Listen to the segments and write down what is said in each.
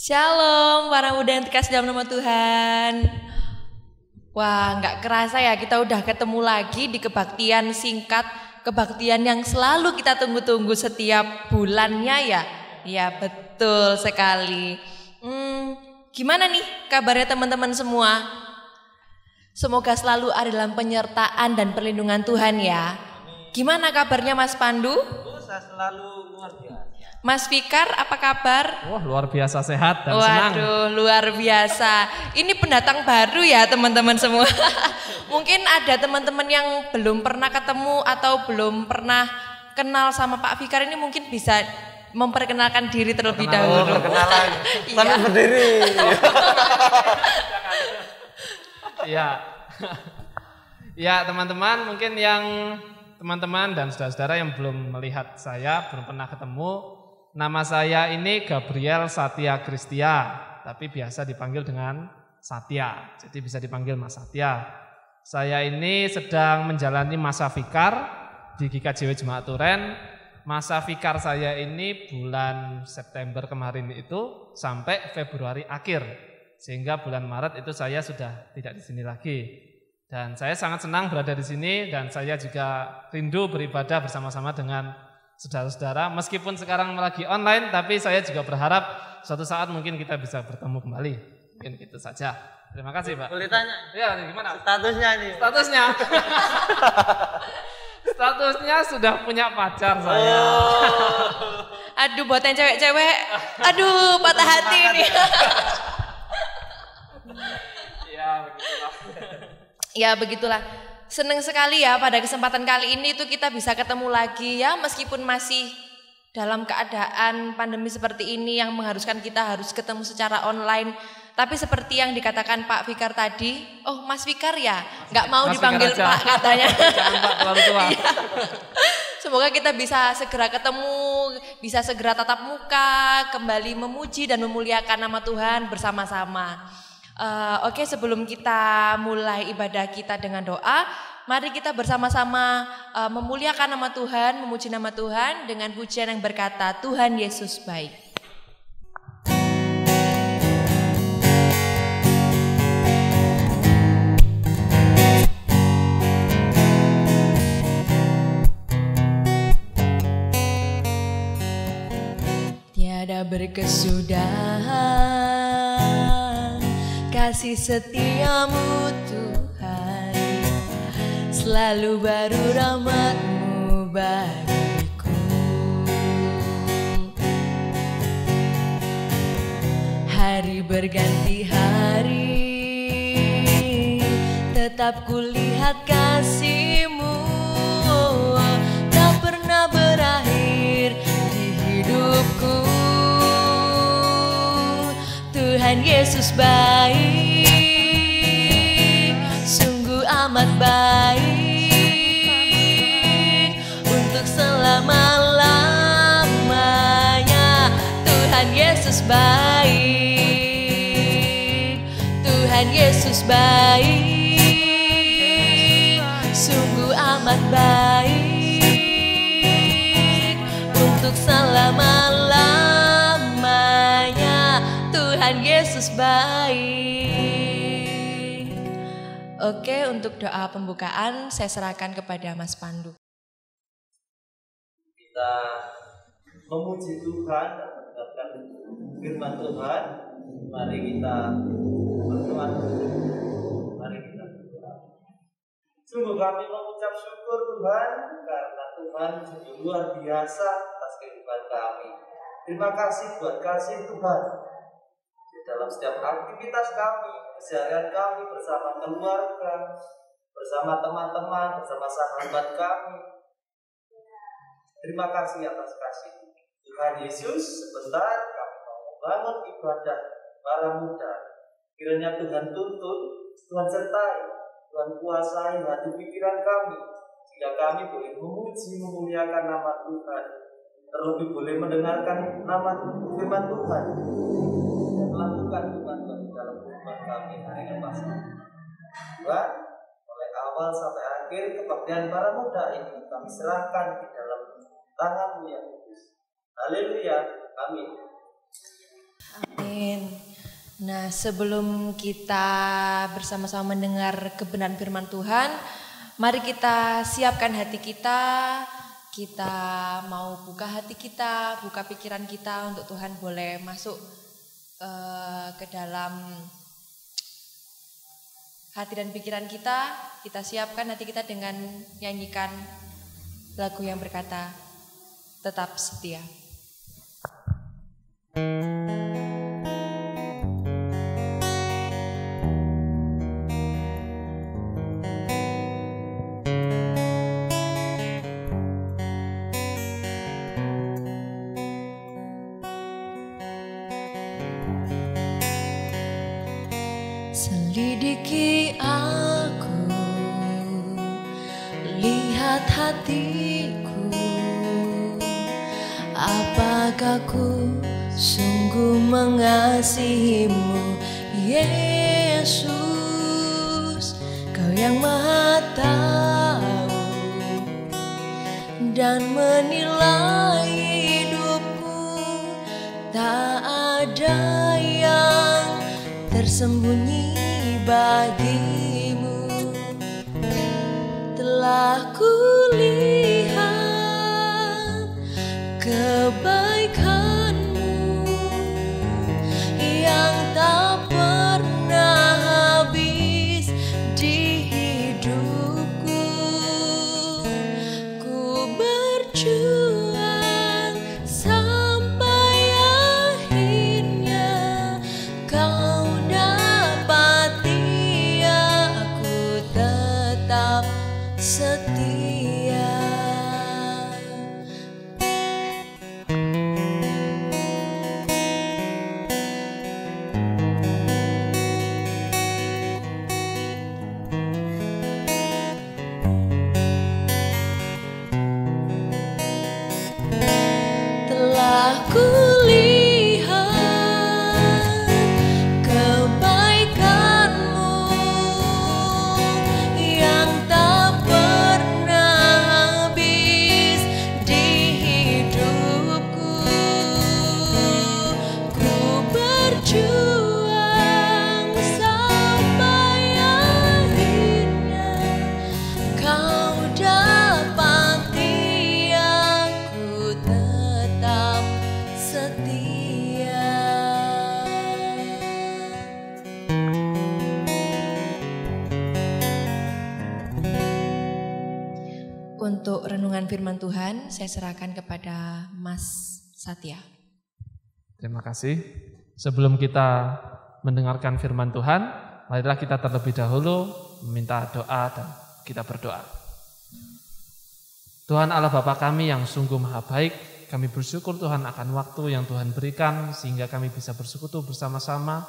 Shalom para muda yang terkasih dalam nama Tuhan. Wah, nggak kerasa ya kita udah ketemu lagi di kebaktian singkat, kebaktian yang selalu kita tunggu-tunggu setiap bulannya ya. Ya betul sekali. Gimana nih kabarnya teman-teman semua? Semoga selalu ada dalam penyertaan dan perlindungan Tuhan ya. Gimana kabarnya Mas Pandu? Saya selalu luar biasa. Mas Fikar, apa kabar? Wah, luar biasa sehat dan senang. Waduh, luar biasa. Ini pendatang baru ya teman-teman semua. Mungkin ada teman-teman yang belum pernah ketemu atau belum pernah kenal sama Pak Fikar, ini mungkin bisa memperkenalkan diri terlebih dahulu. Perkenalan sambil berdiri. Iya. Ya, teman-teman, mungkin yang teman-teman dan saudara-saudara yang belum melihat saya, belum pernah ketemu, nama saya ini Gabriel Satya Kristia, tapi biasa dipanggil dengan Satya, jadi bisa dipanggil Mas Satya. Saya ini sedang menjalani masa fikar di GKJW Jemaat Turen. Masa fikar saya ini bulan September kemarin itu sampai Februari akhir, sehingga bulan Maret itu saya sudah tidak di sini lagi. Dan saya sangat senang berada di sini dan saya juga rindu beribadah bersama-sama dengan saudara-saudara. Meskipun sekarang lagi online, tapi saya juga berharap suatu saat mungkin kita bisa bertemu kembali. Mungkin itu saja. Terima kasih, Pak. Boleh tanya? Ya, gimana? Statusnya ini. Statusnya? Statusnya sudah punya pacar saya. Aduh, buat yang cewek-cewek, aduh patah hati ini. Ya, begitulah. Ya begitulah. Senang sekali ya pada kesempatan kali ini tuh kita bisa ketemu lagi ya, meskipun masih dalam keadaan pandemi seperti ini yang mengharuskan kita harus ketemu secara online. Tapi seperti yang dikatakan Pak Fikar tadi, oh Mas Fikar ya, nggak mau Mas dipanggil Fikar aja. Pak katanya. Jangan Pak, terlalu tua. Iya. Semoga kita bisa segera ketemu, bisa segera tatap muka, kembali memuji dan memuliakan nama Tuhan bersama-sama. Oke, sebelum kita mulai ibadah kita dengan doa, mari kita bersama-sama memuliakan nama Tuhan, memuji nama Tuhan dengan pujian yang berkata, Tuhan Yesus baik. Tiada berkesudahan kasih setiamu Tuhan, selalu baru rahmat-Mu bagiku. Hari berganti hari, tetap kulihat kasih-Mu, tak pernah berakhir di hidupku. Tuhan Yesus baik, sungguh amat baik, untuk selama-lamanya. Tuhan Yesus baik, Tuhan Yesus baik, sungguh amat baik, untuk selama-lamanya. Tuhan Yesus baik. Oke, untuk doa pembukaan saya serahkan kepada Mas Pandu. Kita memuji Tuhan dan mendengarkan firman Tuhan. Mari kita berdoa. Mari kita berdoa. Sungguh kami mengucap syukur Tuhan, karena Tuhan sungguh luar biasa atas kehidupan kami. Terima kasih buat kasih Tuhan dalam setiap aktivitas kami, keseharian kami bersama keluarga, bersama teman-teman, bersama sahabat kami. Terima kasih atas kasih Tuhan Yesus. Sebentar kami mau membangun ibadah para muda. Kiranya Tuhan tuntun, Tuhan sertai, Tuhan kuasai hati pikiran kami, sehingga kami boleh memuji, memuliakan nama Tuhan, terlebih boleh mendengarkan nama firman Tuhan, melakukan firman Tuhan di dalam kehidupan kami hari lepas. Tuhan, mulai awal sampai akhir kebaktian para muda ini kami serahkan di dalam tangan-Mu yang kudus. Haleluya, amin. Amin. Nah, sebelum kita bersama-sama mendengar kebenaran firman Tuhan, mari kita siapkan hati kita. Kita mau buka hati kita, buka pikiran kita untuk Tuhan boleh masuk ke dalam hati dan pikiran kita. Kita siapkan hati kita dengan nyanyikan lagu yang berkata, Tetap Setia. Selidiki aku, lihat hatiku, apakah ku sungguh mengasihimu, Yesus. Kau yang Maha tahu dan menilai hidupku, tak ada yang tersembunyi bagimu. Telah kulihat kebaikanmu yang tak pernah habis di hidupku. Ku berjuang sampai akhirnya kau dapati aku tetap setia. Telah kulihat kebaikanmu yang tak pernah habis di hidupku. Ku berjuang sampai akhirnya kau dapati aku tetap setia. Untuk renungan firman Tuhan, saya serahkan kepada Mas Satya. Terima kasih. Sebelum kita mendengarkan firman Tuhan, marilah kita terlebih dahulu meminta doa dan kita berdoa. Tuhan Allah Bapa kami yang sungguh maha baik, kami bersyukur Tuhan akan waktu yang Tuhan berikan sehingga kami bisa bersekutu bersama-sama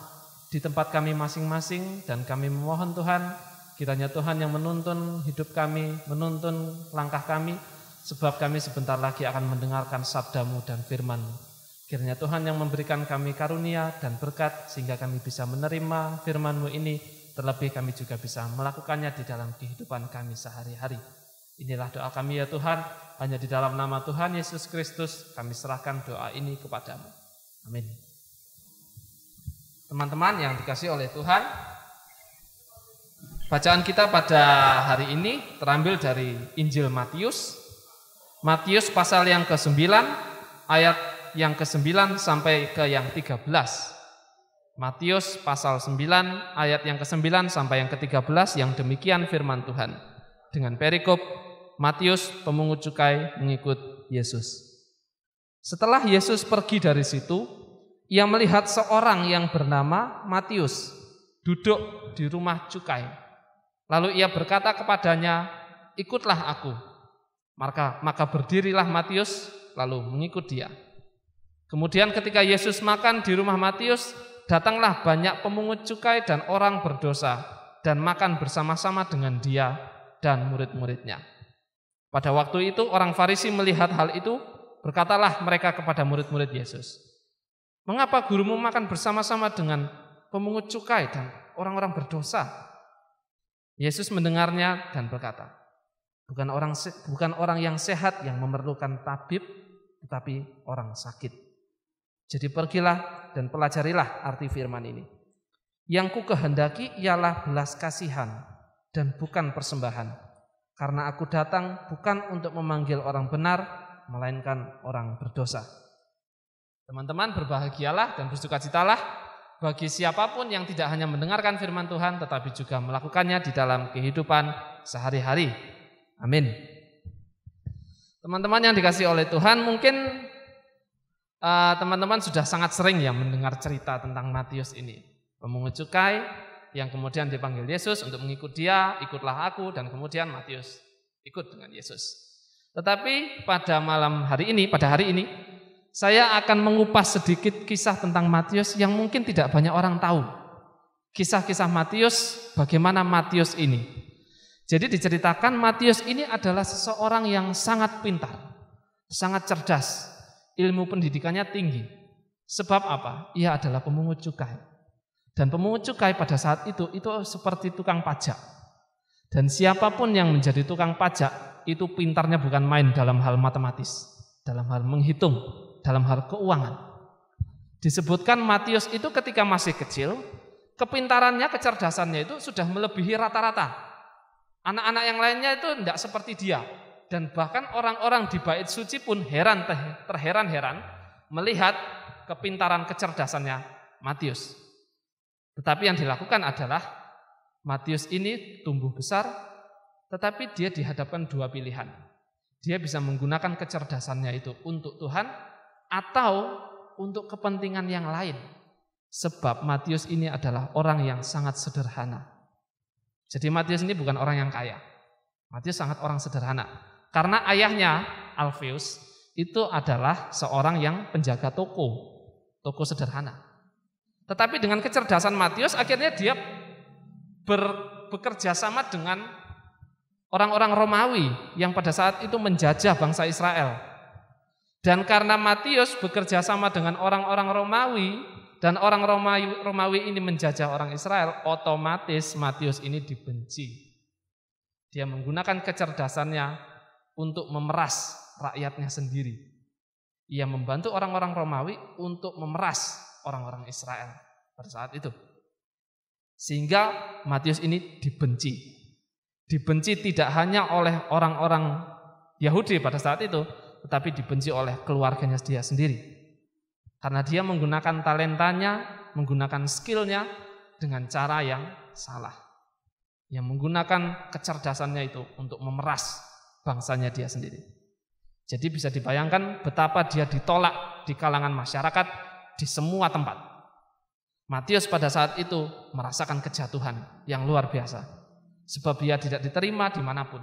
di tempat kami masing-masing, dan kami memohon Tuhan, kiranya Tuhan yang menuntun hidup kami, menuntun langkah kami, sebab kami sebentar lagi akan mendengarkan sabda-Mu dan firman-Mu. Kiranya Tuhan yang memberikan kami karunia dan berkat sehingga kami bisa menerima firman-Mu ini, terlebih kami juga bisa melakukannya di dalam kehidupan kami sehari-hari. Inilah doa kami ya Tuhan, hanya di dalam nama Tuhan Yesus Kristus kami serahkan doa ini kepadamu. Amin. Teman-teman yang dikasihi oleh Tuhan, bacaan kita pada hari ini terambil dari Injil Matius. Matius pasal yang ke-9, ayat yang ke-9 sampai ke yang 13. Matius pasal 9, ayat yang ke-9 sampai yang ke-13, yang demikian firman Tuhan. Dengan perikop, Matius pemungut cukai mengikut Yesus. Setelah Yesus pergi dari situ, ia melihat seorang yang bernama Matius duduk di rumah cukai. Lalu ia berkata kepadanya, ikutlah aku. Maka berdirilah Matius lalu mengikut dia. Kemudian ketika Yesus makan di rumah Matius, datanglah banyak pemungut cukai dan orang berdosa dan makan bersama-sama dengan dia dan murid-muridnya. Pada waktu itu orang Farisi melihat hal itu, berkatalah mereka kepada murid-murid Yesus, mengapa gurumu makan bersama-sama dengan pemungut cukai dan orang-orang berdosa? Yesus mendengarnya dan berkata, bukan orang yang sehat yang memerlukan tabib, tetapi orang sakit. Jadi pergilah dan pelajarilah arti firman ini. Yang ku kehendaki ialah belas kasihan dan bukan persembahan. Karena aku datang bukan untuk memanggil orang benar, melainkan orang berdosa. Teman-teman, berbahagialah dan bersukacitalah bagi siapapun yang tidak hanya mendengarkan firman Tuhan, tetapi juga melakukannya di dalam kehidupan sehari-hari. Amin. Teman-teman yang dikasihi oleh Tuhan, mungkin teman-teman sudah sangat sering ya mendengar cerita tentang Matius ini. Pemungut cukai yang kemudian dipanggil Yesus untuk mengikut dia, ikutlah aku, dan kemudian Matius ikut dengan Yesus. Tetapi pada hari ini, saya akan mengupas sedikit kisah tentang Matius yang mungkin tidak banyak orang tahu. Kisah-kisah Matius, bagaimana Matius ini. Jadi diceritakan Matius ini adalah seseorang yang sangat pintar, sangat cerdas, ilmu pendidikannya tinggi. Sebab apa? Ia adalah pemungut cukai. Dan pemungut cukai pada saat itu seperti tukang pajak. Dan siapapun yang menjadi tukang pajak itu pintarnya bukan main dalam hal matematis, dalam hal menghitung, dalam hal keuangan. Disebutkan Matius itu ketika masih kecil, kepintarannya, kecerdasannya itu sudah melebihi rata-rata. Anak-anak yang lainnya itu tidak seperti dia. Dan bahkan orang-orang di bait suci pun terheran-heran melihat kepintaran, kecerdasannya Matius. Tetapi yang dilakukan adalah Matius ini tumbuh besar, tetapi dia dihadapkan dua pilihan. Dia bisa menggunakan kecerdasannya itu untuk Tuhan atau untuk kepentingan yang lain. Sebab Matius ini adalah orang yang sangat sederhana. Jadi Matius ini bukan orang yang kaya. Matius sangat orang sederhana. Karena ayahnya Alfeus itu adalah seorang yang penjaga toko sederhana. Tetapi dengan kecerdasan Matius akhirnya dia bekerja sama dengan orang-orang Romawi yang pada saat itu menjajah bangsa Israel. Dan karena Matius bekerja sama dengan orang-orang Romawi dan orang Romawi ini menjajah orang Israel, otomatis Matius ini dibenci. Dia menggunakan kecerdasannya untuk memeras rakyatnya sendiri. Ia membantu orang-orang Romawi untuk memeras orang-orang Israel pada saat itu. Sehingga Matius ini dibenci. Dibenci tidak hanya oleh orang-orang Yahudi pada saat itu, tetapi dibenci oleh keluarganya dia sendiri. Karena dia menggunakan talentanya, menggunakan skillnya dengan cara yang salah. Yang menggunakan kecerdasannya itu untuk memeras bangsanya dia sendiri. Jadi bisa dibayangkan betapa dia ditolak di kalangan masyarakat di semua tempat. Matius pada saat itu merasakan kejatuhan yang luar biasa. Sebab dia tidak diterima dimanapun.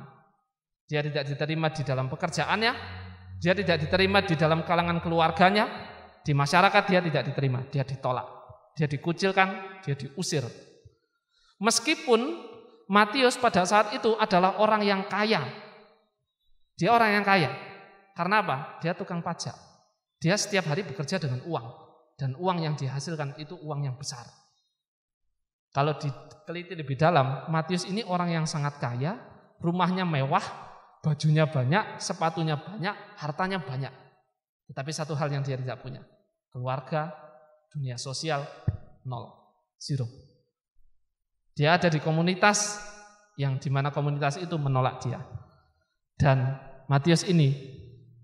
Dia tidak diterima di dalam pekerjaannya. Dia tidak diterima di dalam kalangan keluarganya. Di masyarakat dia tidak diterima. Dia ditolak. Dia dikucilkan. Dia diusir. Meskipun Matius pada saat itu adalah orang yang kaya. Dia orang yang kaya. Karena apa? Dia tukang pajak. Dia setiap hari bekerja dengan uang. Dan uang yang dihasilkan itu uang yang besar. Kalau diteliti lebih dalam, Matius ini orang yang sangat kaya, rumahnya mewah, bajunya banyak, sepatunya banyak, hartanya banyak. Tetapi satu hal yang dia tidak punya, keluarga, dunia sosial, nol, zero. Dia ada di komunitas yang dimana komunitas itu menolak dia. Dan Matius ini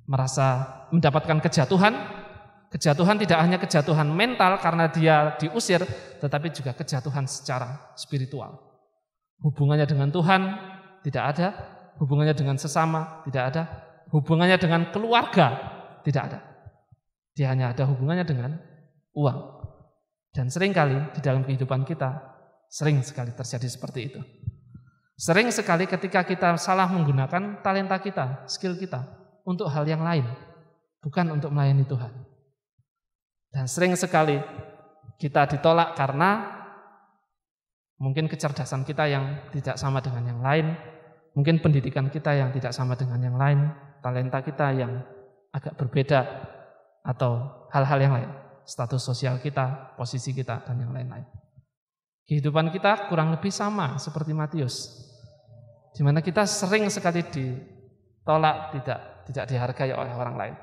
merasa mendapatkan kejatuhan. Kejatuhan tidak hanya kejatuhan mental karena dia diusir, tetapi juga kejatuhan secara spiritual. Hubungannya dengan Tuhan tidak ada, hubungannya dengan sesama tidak ada, hubungannya dengan keluarga tidak ada. Dia hanya ada hubungannya dengan uang. Dan seringkali di dalam kehidupan kita, sering sekali terjadi seperti itu. Sering sekali ketika kita salah menggunakan talenta kita, skill kita, untuk hal yang lain, bukan untuk melayani Tuhan. Dan sering sekali kita ditolak karena mungkin kecerdasan kita yang tidak sama dengan yang lain, mungkin pendidikan kita yang tidak sama dengan yang lain, talenta kita yang agak berbeda, atau hal-hal yang lain, status sosial kita, posisi kita, dan yang lain-lain. Kehidupan kita kurang lebih sama seperti Matius, di mana kita sering sekali ditolak, tidak dihargai oleh orang lain.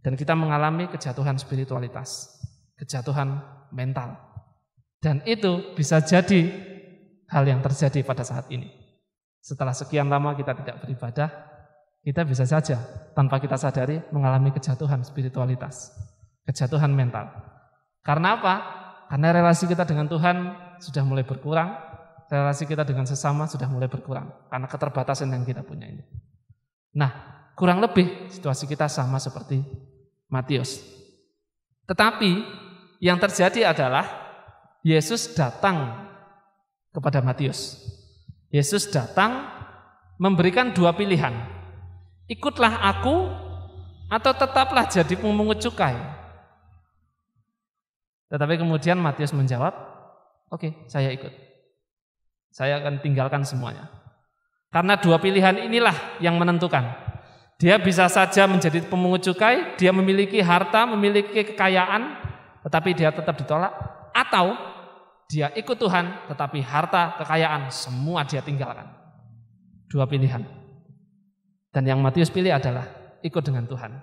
Dan kita mengalami kejatuhan spiritualitas, kejatuhan mental. Dan itu bisa jadi hal yang terjadi pada saat ini. Setelah sekian lama kita tidak beribadah, kita bisa saja tanpa kita sadari mengalami kejatuhan spiritualitas, kejatuhan mental. Karena apa? Karena relasi kita dengan Tuhan sudah mulai berkurang, relasi kita dengan sesama sudah mulai berkurang karena keterbatasan yang kita punya ini. Nah, kurang lebih situasi kita sama seperti Matius. Tetapi yang terjadi adalah Yesus datang kepada Matius. Yesus datang memberikan dua pilihan. Ikutlah aku atau tetaplah jadi pemungut cukai. Tetapi kemudian Matius menjawab, oke, saya ikut. Saya akan tinggalkan semuanya. Karena dua pilihan inilah yang menentukan. Dia bisa saja menjadi pemungut cukai, dia memiliki harta, memiliki kekayaan, tetapi dia tetap ditolak. Atau dia ikut Tuhan, tetapi harta, kekayaan, semua dia tinggalkan. Dua pilihan. Dan yang Matius pilih adalah ikut dengan Tuhan.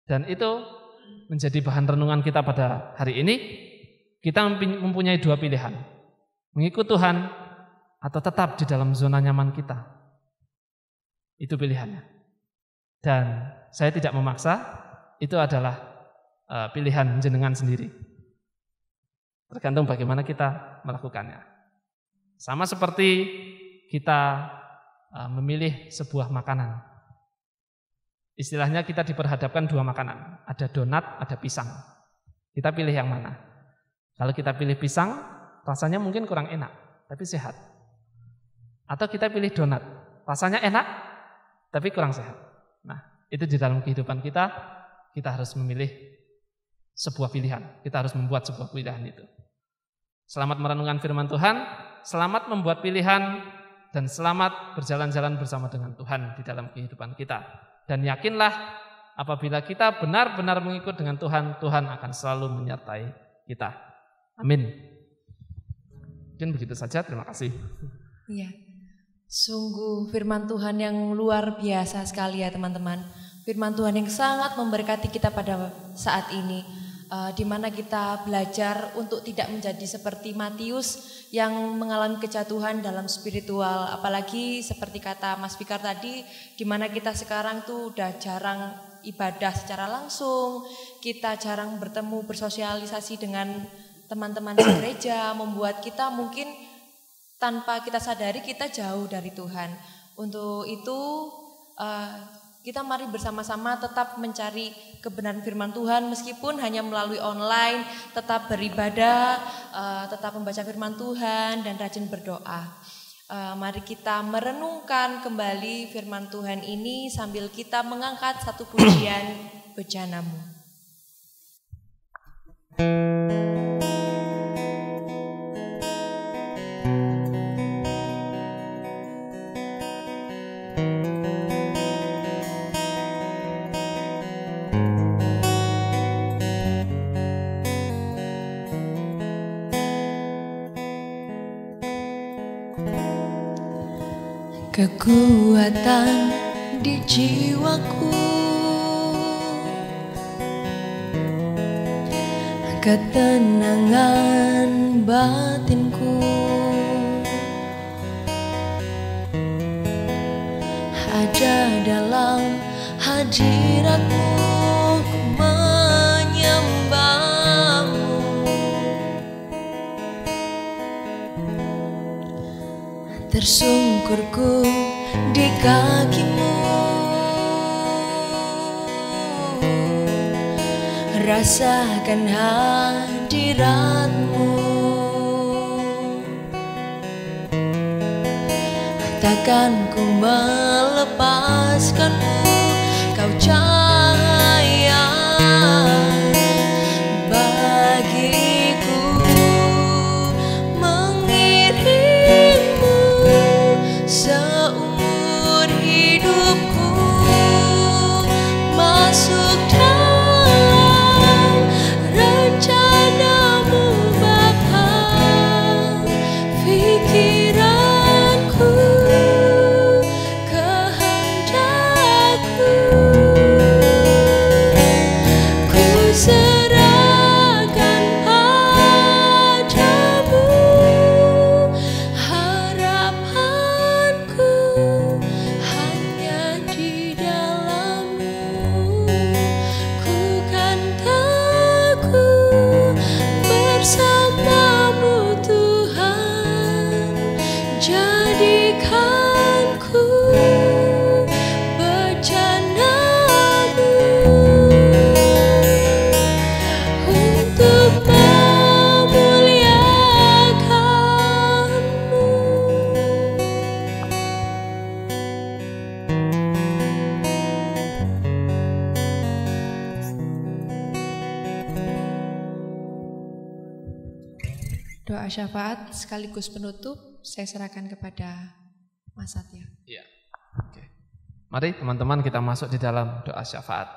Dan itu menjadi bahan renungan kita pada hari ini. Kita mempunyai dua pilihan. Mengikut Tuhan atau tetap di dalam zona nyaman kita. Itu pilihannya. Dan saya tidak memaksa, itu adalah pilihan jenengan sendiri. Tergantung bagaimana kita melakukannya. Sama seperti kita memilih sebuah makanan. Istilahnya kita diperhadapkan dua makanan. Ada donat, ada pisang. Kita pilih yang mana? Kalau kita pilih pisang, rasanya mungkin kurang enak, tapi sehat. Atau kita pilih donat, rasanya enak, tapi kurang sehat. Nah, itu di dalam kehidupan kita harus memilih sebuah pilihan. Kita harus membuat sebuah pilihan itu. Selamat merenungkan firman Tuhan, selamat membuat pilihan, dan selamat berjalan-jalan bersama dengan Tuhan di dalam kehidupan kita. Dan yakinlah apabila kita benar-benar mengikut dengan Tuhan, Tuhan akan selalu menyertai kita. Amin. Mungkin begitu saja, terima kasih. Iya. Sungguh firman Tuhan yang luar biasa sekali ya teman-teman. Firman Tuhan yang sangat memberkati kita pada saat ini, di mana kita belajar untuk tidak menjadi seperti Matius yang mengalami kejatuhan dalam spiritual. Apalagi seperti kata Mas Fikar tadi, di mana kita sekarang tuh udah jarang ibadah secara langsung, kita jarang bertemu, bersosialisasi dengan teman-teman di gereja, membuat kita mungkin tanpa kita sadari kita jauh dari Tuhan. Untuk itu kita mari bersama-sama tetap mencari kebenaran firman Tuhan meskipun hanya melalui online, tetap beribadah, tetap membaca firman Tuhan dan rajin berdoa. Mari kita merenungkan kembali firman Tuhan ini sambil kita mengangkat satu pujian bejanamu. Kekuatan di jiwaku, ketenangan batinku, ada dalam hadirat-Mu, ku menyembah-Mu. Tersungkurku di kaki-Mu, rasakan hadirat-Mu. Takkan ku melepaskan-Mu, Kau cahaya bagiku, mengiringku seumur hidupku, masuk dalam rencana-Mu Bapa, pikiranku, kehendakku. doa syafaat sekaligus penutup saya serahkan kepada Mas Satya. Iya. Oke. Mari teman-teman kita masuk di dalam doa syafaat.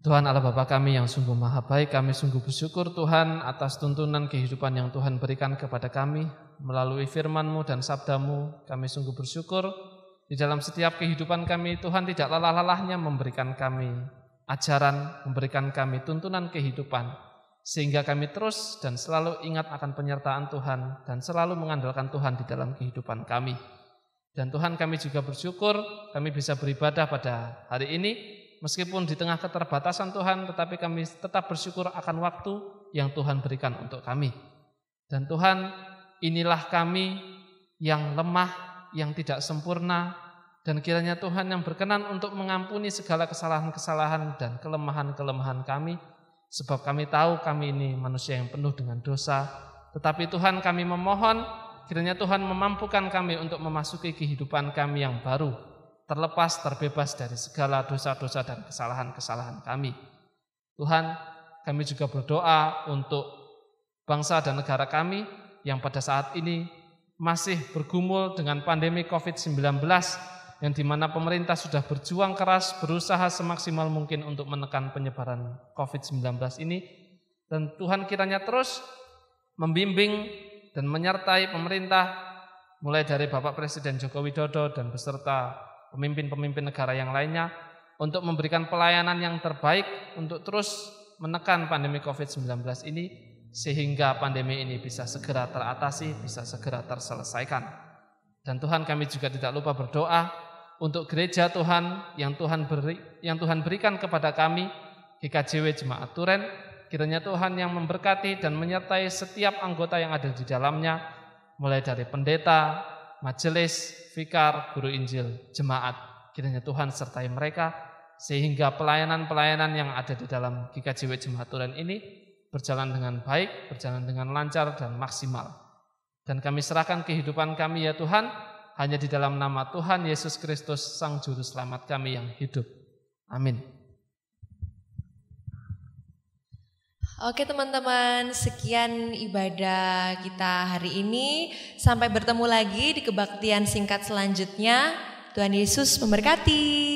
Tuhan Allah Bapa kami yang sungguh maha baik, kami sungguh bersyukur Tuhan atas tuntunan kehidupan yang Tuhan berikan kepada kami melalui firman-Mu dan sabda-Mu. Kami sungguh bersyukur di dalam setiap kehidupan kami Tuhan tidak lelah-lelahnya memberikan kami ajaran, memberikan kami tuntunan kehidupan, sehingga kami terus dan selalu ingat akan penyertaan Tuhan dan selalu mengandalkan Tuhan di dalam kehidupan kami. Dan Tuhan kami juga bersyukur kami bisa beribadah pada hari ini, meskipun di tengah keterbatasan Tuhan, tetapi kami tetap bersyukur akan waktu yang Tuhan berikan untuk kami. Dan Tuhan, inilah kami yang lemah, yang tidak sempurna, dan kiranya Tuhan yang berkenan untuk mengampuni segala kesalahan-kesalahan dan kelemahan-kelemahan kami, sebab kami tahu kami ini manusia yang penuh dengan dosa. Tetapi Tuhan kami memohon, kiranya Tuhan memampukan kami untuk memasuki kehidupan kami yang baru, terlepas, terbebas dari segala dosa-dosa dan kesalahan-kesalahan kami. Tuhan, kami juga berdoa untuk bangsa dan negara kami yang pada saat ini masih bergumul dengan pandemi COVID-19, yang dimana pemerintah sudah berjuang keras, berusaha semaksimal mungkin untuk menekan penyebaran COVID-19 ini. Dan Tuhan kiranya terus membimbing dan menyertai pemerintah, mulai dari Bapak Presiden Joko Widodo dan beserta pemimpin-pemimpin negara yang lainnya, untuk memberikan pelayanan yang terbaik untuk terus menekan pandemi COVID-19 ini, sehingga pandemi ini bisa segera teratasi, bisa segera terselesaikan. Dan Tuhan kami juga tidak lupa berdoa untuk gereja Tuhan yang Tuhan berikan kepada kami, GKJW Jemaat Turen. Kiranya Tuhan yang memberkati dan menyertai setiap anggota yang ada di dalamnya, mulai dari pendeta, majelis, fikar, guru Injil, jemaat. Kiranya Tuhan sertai mereka, sehingga pelayanan-pelayanan yang ada di dalam GKJW Jemaat Turen ini berjalan dengan baik, berjalan dengan lancar dan maksimal. Dan kami serahkan kehidupan kami ya Tuhan, hanya di dalam nama Tuhan Yesus Kristus, Sang Juru Selamat kami yang hidup. Amin. Oke teman-teman, sekian ibadah kita hari ini. Sampai bertemu lagi di kebaktian singkat selanjutnya. Tuhan Yesus memberkati.